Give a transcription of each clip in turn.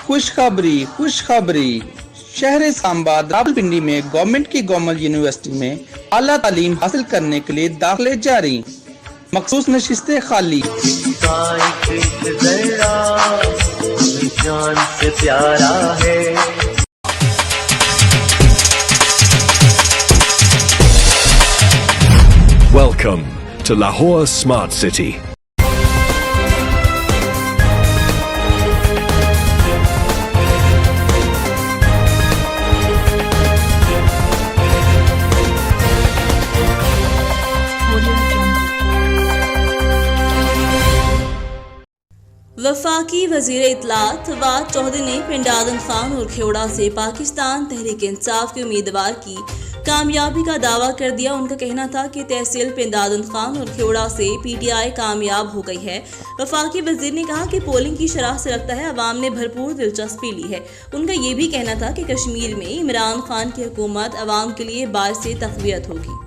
खुशखबरी शहर सांबा रावलपिंडी में गवर्नमेंट की गवर्नमेंट यूनिवर्सिटी में आला तालीम हासिल करने के लिए दाखिले जारी, मखसूस नशिस्तें खाली। Welcome to Lahore Smart City. वफाकी वज़ीर इत्तलात फवाद चौधरी ने पिंड आदम खान और खेवड़ा से पाकिस्तान तहरीक इंसाफ के उम्मीदवार की कामयाबी का दावा कर दिया। उनका कहना था कि तहसील पिंड आदम खान और खेवड़ा से PTI कामयाब हो गई है। वफाकी वज़ीर ने कहा कि पोलिंग की शरह से लगता है अवाम ने भरपूर दिलचस्पी ली है। उनका ये भी कहना था कि कश्मीर में इमरान खान की हुकूमत अवाम के लिए बाइस तक़वियत होगी।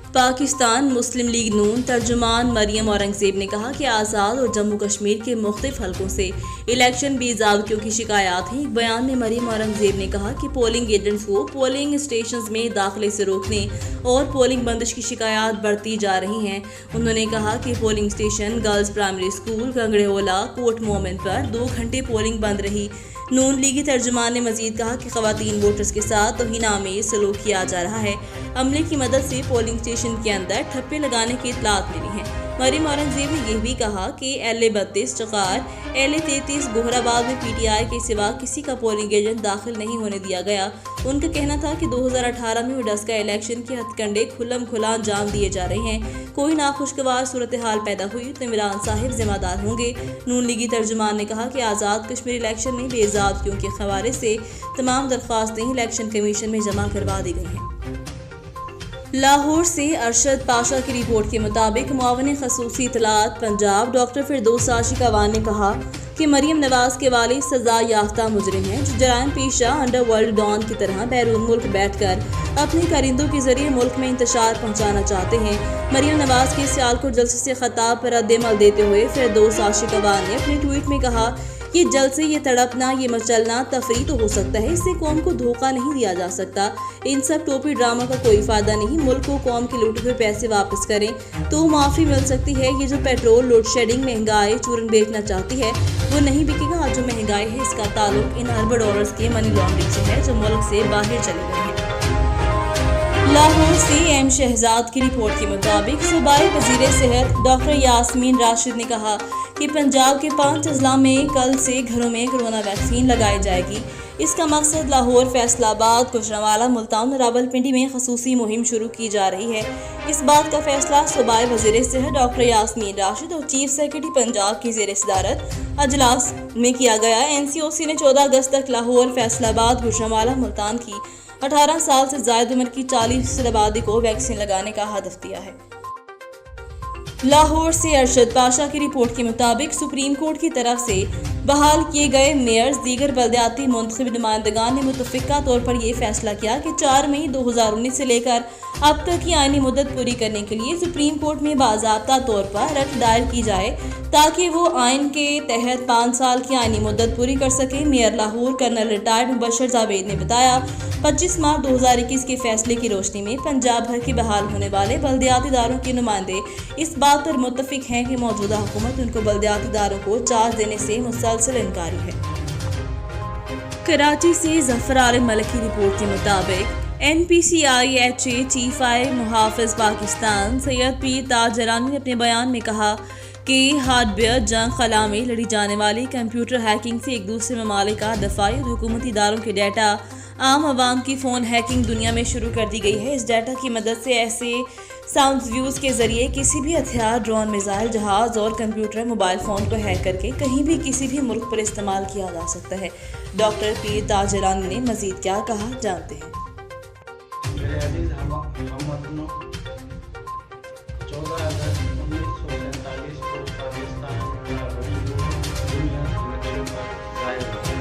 पाकिस्तान मुस्लिम लीग नून तर्जुमान मरियम औरंगज़ेब ने कहा कि आज़ाद और जम्मू कश्मीर के मुख्तलिफ हलकों से इलेक्शन बेज़ाब्तियों की शिकायत हैं। एक बयान में मरियम औरंगज़ेब ने कहा कि पोलिंग एजेंट्स को पोलिंग स्टेशंस में दाखिले से रोकने और पोलिंग बंदिश की शिकायत बढ़ती जा रही हैं। उन्होंने कहा कि polling station girls primary school गंगड़ेओला कोट मोमिन पर 2 घंटे पोलिंग बंद रही। नून लीगी तर्जुमान ने मजीद कहा कि ख़वातीन वोटर्स के साथ तौहीनामेज़ सलूक किया जा रहा है। अमले की मदद से पोलिंग स्टेशन के अंदर ठप्पे लगाने की इत्तलात मिली हैं। मरियम औरंगज़ेब ने यह भी कहा कि LA32 चकार LA33 गोहराबाद में PTI के सिवा किसी का पोलिंग एजेंट दाखिल नहीं होने दिया गया। उनका कहना था कि 2018 में वडस्का इलेक्शन के हथकंडे खुल्लम खुला अंजाम दिए जा रहे हैं। कोई नाखुशगवार सूरत हाल पैदा हुई तो इमरान साहिब जिम्मेदार होंगे। नून लीगी तर्जुमान ने कहा कि आज़ाद कश्मीर इलेक्शन में बेज़ाब्तियों के हवाले से तमाम दरख्वास्तें इलेक्शन कमीशन में जमा करवा दी गई हैं। लाहौर से अरशद पाशा की रिपोर्ट के मुताबिक मुआविन खसूसी इत्तलात पंजाब डॉक्टर फिरदौस आशिक अवान ने कहा कि मरियम नवाज के वालिद सजा याफ्ता मुजरिम हैं जो जराइम पेशा अंडरवर्ल्ड डॉन की तरह बैरून मुल्क बैठकर अपने कारिंदों के जरिए मुल्क में इंतशार पहुंचाना चाहते हैं। मरियम नवाज के सियालकोट जलसे से खिताब पर रद्द-ए-अमल देते हुए फिरदौस आशिक अवान ने अपने ट्वीट में कहा कि जलसे ये तड़पना ये मचलना तफरी तो हो सकता है, इससे कौम को धोखा नहीं दिया जा सकता। इन सब टोपी ड्रामा का कोई फायदा नहीं। मुल्क को कौम के लूटे हुए पैसे वापस करें तो माफ़ी मिल सकती है। ये जो पेट्रोल लोड शेडिंग महंगाई चूरन बेचना चाहती है वो नहीं बिकेगा। जो महंगाई है इसका ताल्लुक इन अरब डॉलर्स के मनी लॉन्ड्रिंग से है जो मुल्क से बाहर चले गए हैं। लाहौर से एम शहजाद की रिपोर्ट के मुताबिक सूबाई वज़ीर सेहत डॉक्टर यास्मीन राशिद ने कहा कि पंजाब के 5 अजला में कल से घरों में कोरोना वैक्सीन लगाई जाएगी। इसका मकसद लाहौर, फैसलाबाद, गुजरांवाला, मुल्तान और रावलपिंडी में खसूसी मुहिम शुरू की जा रही है। इस बात का फैसला सूबाई वज़ीर सेहत डॉक्टर यास्मीन राशिद और चीफ सेक्रेटरी पंजाब की ज़ेर सदारत अजलास में किया गया। NCOC ने 14 अगस्त तक लाहौर, फैसलाबाद, गुजरांवाला, मुल्तान की 18 साल से ज़ायद उम्र की 40% आबादी को वैक्सीन लगाने का हदफ दिया है। लाहौर से अरशद पाशा की रिपोर्ट के मुताबिक सुप्रीम कोर्ट की तरफ से बहाल किए गए मेयर्स दीगर बल्दियाती मुंतखब नुमाइंदगान ने मुतफ़िका तौर पर यह फैसला किया कि 4 मई 2019 से लेकर अब तक की आईनी मुद्दत पूरी करने के लिए सुप्रीम कोर्ट में बाज़ाब्ता तौर पर रट दायर की जाए ताकि वो आइन के तहत 5 साल की आईनी मुद्दत पूरी कर सके। Mayor Lahore colonel retired Mubashir Javed ने बताया 25 मार्च 2021 के फैसले की रोशनी में पंजाब भर के बहाल होने वाले बल्दियाती इदारों के नुमाइंदे इस बात पर मुत्तफिक हैं कि मौजूदा हुकूमत उनको बल्दियाती इदारों को चार्ज देने से मुसलसल इनकारी है। कराची से जफर आल मलिक की रिपोर्ट के मुताबिक NPCIHA चीफ मुहाफ़िज़ पाकिस्तान सैयद पीर ताज जलानी ने अपने बयान में कहा कि हार्डवेयर जंग खला में लड़ी जाने वाली कंप्यूटर हैकिंग से एक दूसरे ममालिक का दफाई और हुकूमती इदारों के डाटा आम आवाम की फ़ोन हैकिंग दुनिया में शुरू कर दी गई है। इस डाटा की मदद से ऐसे साउंड व्यूज़ के ज़रिए किसी भी हथियार, ड्रोन, मिसाइल, जहाज़ और कंप्यूटर, मोबाइल फ़ोन को हैक करके कहीं भी किसी भी मुल्क पर इस्तेमाल किया जा सकता है। डॉक्टर पीर ताज जलानी ने मज़ीद क्या कहा, जानते हैं। 14 अगस्त 1947 को पाकिस्तान का वजूद दुनिया के नक्शे पर ज़ाहिर हुआ।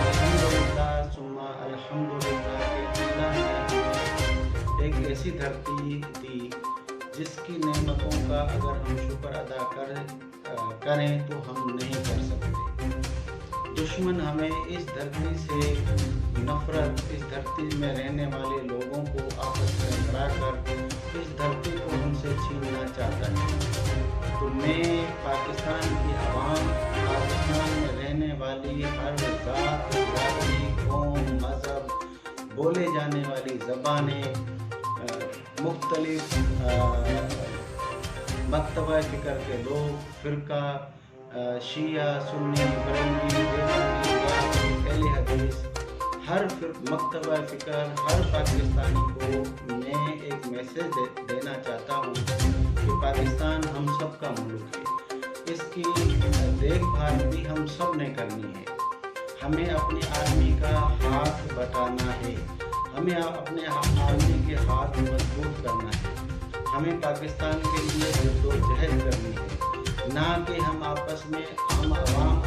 अल्हम्दुलिल्लाह सुम्मा अल्हम्दुलिल्लाह कि अल्लाह ने हमें एक ऐसी धरती दी जिसकी नेमतों का अगर हम शुक्र अदा करें तो हम नहीं कर सकते। दुश्मन हमें इस धरती से नफरत, इस धरती में रहने वाले लोगों को आपस में लड़ाकर इस धरती को हमसे छीनना चाहता है। तो मैं पाकिस्तान की आवाम, पाकिस्तान में रहने वाली हर जात, बिरादरी, कौम, मज़हब, बोले जाने वाली ज़बानें, मुख्तलिफ मकतबा फ़िक्र के लोग, फ़िरका, शिया, सुन्नी, बरेलवी, देवबंदी, अहले हदीस, हर मकतबा फ़िक्र, हर पाकिस्तानी को मैं एक मैसेज देना चाहता हूँ कि पाकिस्तान हम सब का मुल्क है। इसकी देखभाल भी हम सब ने करनी है। हमें अपनी आर्मी का हाथ बटाना है, हमें अपने आर्मी के हाथ मजबूत करना है। हमें पाकिस्तान के लिए जद्दोजहद करनी है, ना कि हम आवाम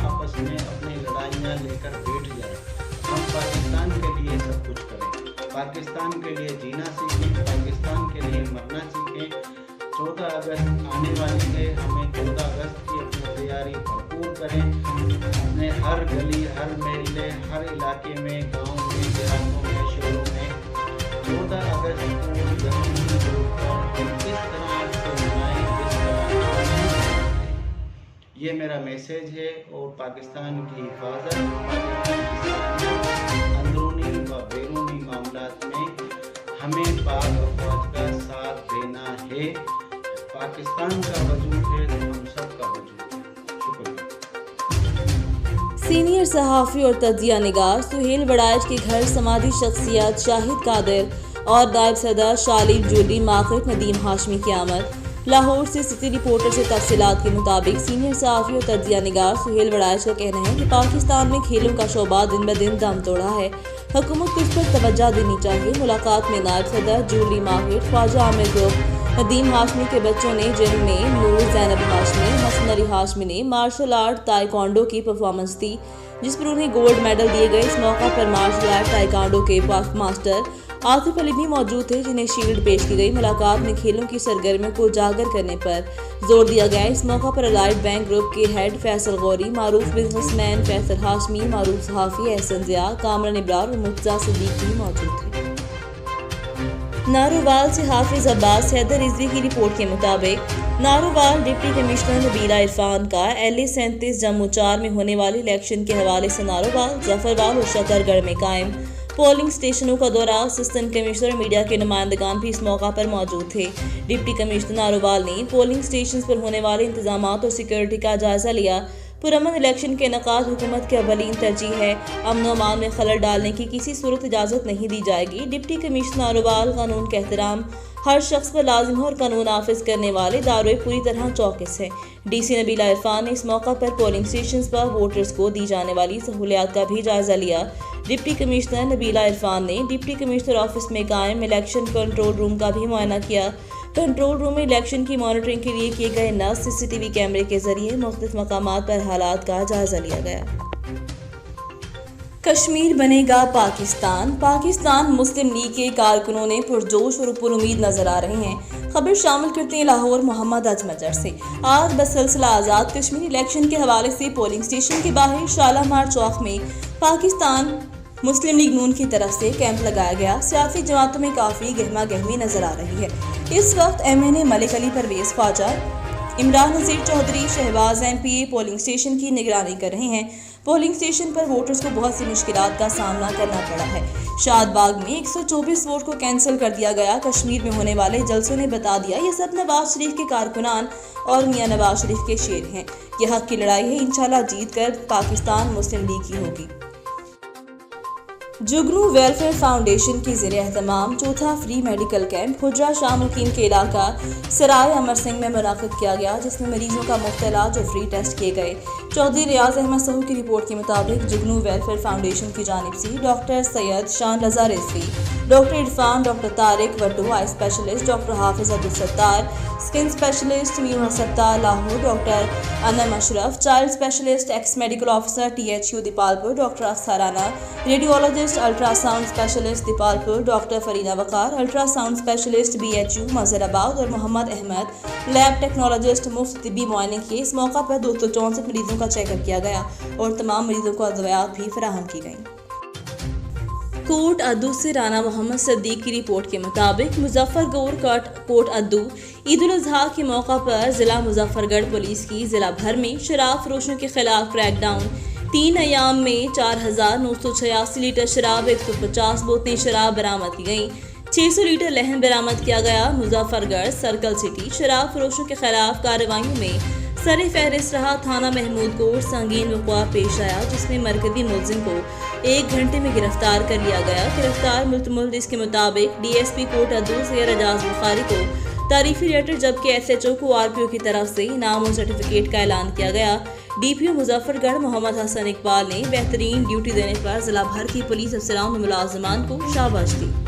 आपस में अपनी लड़ाइयाँ लेकर बैठ जाए। हम पाकिस्तान के लिए सब कुछ करें, पाकिस्तान के लिए जीना सीखें, पाकिस्तान के लिए मरना सीखें। 14 अगस्त आने वाली है, हमें 14 अगस्त की अपनी तैयारी भरपूर करें। अपने हर गली, हर महल्ले, हर इलाके में, गाँव में, देहातों में, शहरों में 14 अगस्त को जंगी तौर पर किस तरह से मनाएं, किस तरह ये मेरा मैसेज है। और पाकिस्तान की हिफाजत, पाकिस्तान की सलामत, अंदरूनी व बैरूनी मामलात में हमें पाक अफवाज का साथ देना है। पाकिस्तान का वजूद है तो हम सब का वजूद है। शुक्रिया। सीनियर सहाफ़ी और तजिया निगार सुहेल वड़ाइच के घर समाजी शख्सियत शाहिद कादिर और नायब सदर शालिब ज्वेलरी मार्केट नदीम हाशमी की आमद। लाहौर से सिटी रिपोर्टर से तफसीलात के मुताबिक सीनियर सहाफ़ी और तजिया निगार सुहेल वड़ाइच का कहना है कि पाकिस्तान में खेलों का शोबा दिन ब दिन दम तोड़ा है, हुकूमत को इस पर तवज्जो देनी चाहिए। मुलाकात में नायब सदर jewellery market Khawaja Amir group Nadeem Hashmi के बच्चों ने, जिनमें नूर जैनब हाशमी, हसन अली हाशमी ने मार्शल आर्ट ताइक्वांडो की परफॉर्मेंस दी, जिस पर उन्हें गोल्ड मेडल दिए गए। इस मौका पर मार्शल आर्ट ताइक्वांडो के मास्टर आतिफ अली भी मौजूद थे, जिन्हें शील्ड पेश की गई। मुलाकात में खेलों की सरगर्मियों को उजागर करने पर जोर दिया गया। इस मौका पर अलाइड बैंक ग्रुप के हेड फैसल गौरी, मारूफ बिजनेसमैन फैसल हाशमी, मारूफ सहाफ़ी एहसन ज़िया, कामरान इब्रार और मुर्तज़ा सिद्दीक भी मौजूद थे। नारोवाल से हाफिज अब्बास हैदर रिजवी की रिपोर्ट के मुताबिक नारोवाल डिप्टी कमिश्नर नबीला इरफान का LA-37 जम्मू 4 में होने वाले इलेक्शन के हवाले से नारोवाल, जफरवाल और शकरगढ़ में कायम पोलिंग स्टेशनों का दौरा। असिस्टेंट कमिश्नर मीडिया के नुमाइंदगान भी इस मौका पर मौजूद थे। डिप्टी कमिश्नर नारोवाल ने पोलिंग स्टेशन पर होने वाले इंतजाम और सिक्योरिटी का जायजा लिया। पुरअमन इलेक्शन के इनेकाद हुकूमत की अवलीन तरजीह है। अमन व अमान में खलल डालने की किसी सूरत इजाज़त नहीं दी जाएगी। डिप्टी कमिश्नर नारोवाल कानून का एहतराम हर शख्स पर लाजिम है और कानून नाफिज करने वाले दारों पूरी तरह चौकस है। DC नबीला इरफान ने इस मौका पर पोलिंग स्टेशन पर वोटर्स को दी जाने वाली सहूलियात का भी जायजा लिया। डिप्टी कमिश्नर नबीला इरफान ने डिप्टी कमिश्नर ऑफिस में कायम इलेक्शन कंट्रोल रूम का भी मुआयना किया। कंट्रोल रूम में इलेक्शन की मॉनिटरिंग के लिए किए गए नस्ब CCTV कैमरे के जरिए मुख्तलिफ मकामात पर हालात का जायजा लिया गया। कश्मीर बनेगा पाकिस्तान। पाकिस्तान मुस्लिम लीग के कारकुनों ने पुरजोश और पुरुमीद नजर आ रहे हैं। खबर शामिल करते हैं लाहौर मोहम्मद अजमजर से। आज बसिलसिला आज़ाद कश्मीर इलेक्शन के हवाले से पोलिंग स्टेशन के बाहर शालामार चौक में पाकिस्तान मुस्लिम लीग नून की तरफ से कैंप लगाया गया। सियासी जमातों में काफ़ी गहमा गहमी नजर आ रही है। इस वक्त MNA Malik Ali Parvez Khawaja, Imran Nazir Chaudhry, Shahbaz MPA polling station की निगरानी कर रहे हैं। पोलिंग स्टेशन पर वोटर्स को बहुत सी मुश्किलात का सामना करना पड़ा है। शादबाग में 124 वोट को कैंसिल कर दिया गया। कश्मीर में होने वाले जलसों ने बता दिया ये सब नवाज शरीफ के कारकुनान और मियां नवाज शरीफ के शेर हैं। यह हक की लड़ाई है, इंशाल्लाह जीत कर पाकिस्तान मुस्लिम लीग की होगी। जुगनू वेलफेयर फाउंडेशन की ज़ेर एहतमाम चौथा फ्री मेडिकल कैंप हुजरा शाह मुकीम के इलाका सराय अमर सिंह में मुनाक़िद किया गया, जिसमें मरीजों का मुफ्त इलाज और फ्री टेस्ट किए गए। चौधरी रियाज अहमद सहू की रिपोर्ट के मुताबिक जुगनू वेलफेयर फाउंडेशन की जानिब से doctor Syed Shan Raza Rizvi, doctor Irfan, doctor Tariq Waddu, eye specialist doctor Hafiz Abdul Sattar, skin specialist Mir Sattar Lahore, doctor Anam Ashraf, child specialist, ex medical officer THU Dipalpur doctor Akhtar Rana, radiologist ultrasound specialist Dipalpur doctor Farina Waqar, ultrasound specialist BHU Mazharabad और मोहम्मद अहमद लैब टेक्नोलॉजिस्ट मुफ्त तिब्बी मुआयने किए। इस मौका पर 264 मरीजों का चेकअप किया गया और तमाम मरीजों को अदवियात भी फराहम की गईं। कोट अद्दू से राना मोहम्मद सद्दीक की रिपोर्ट के मुताबिक मुजफ्फरगढ़ कोट अद्दू ईद उल अजहा के मौका पर जिला मुजफ्फरगढ़ पुलिस की जिला भर में शराब फरोशों के खिलाफ क्रैकडाउन 3 अयाम में 4,986 लीटर शराब, 150 बोतलें शराब बरामद की गईं, 600 लीटर लहन बरामद किया गया। मुजफ्फरगढ़ सर्कल सिटी शराब फरोशों के खिलाफ कार्रवाइयों में सर फहरिस्त रहा थाना महमूद कोट संगीन वक़्वा पेश आया, जिसमें मरकजी मुलजिम को 1 घंटे में गिरफ्तार कर लिया गया। गिरफ्तार मुल्तमुल्दिस के मुताबिक DSP कोट अद्दू सैयद एजाज बुखारी को तारीफी लेटर, जबकि SHO को RPO की तरफ से इनाम और सर्टिफिकेट का ऐलान किया गया। DPO मुजफ्फरगढ़ मोहम्मद हसन इकबाल ने बेहतरीन ड्यूटी देने पर जिला भर की पुलिस अफसरान और मुलाजमान को शाबाश दी।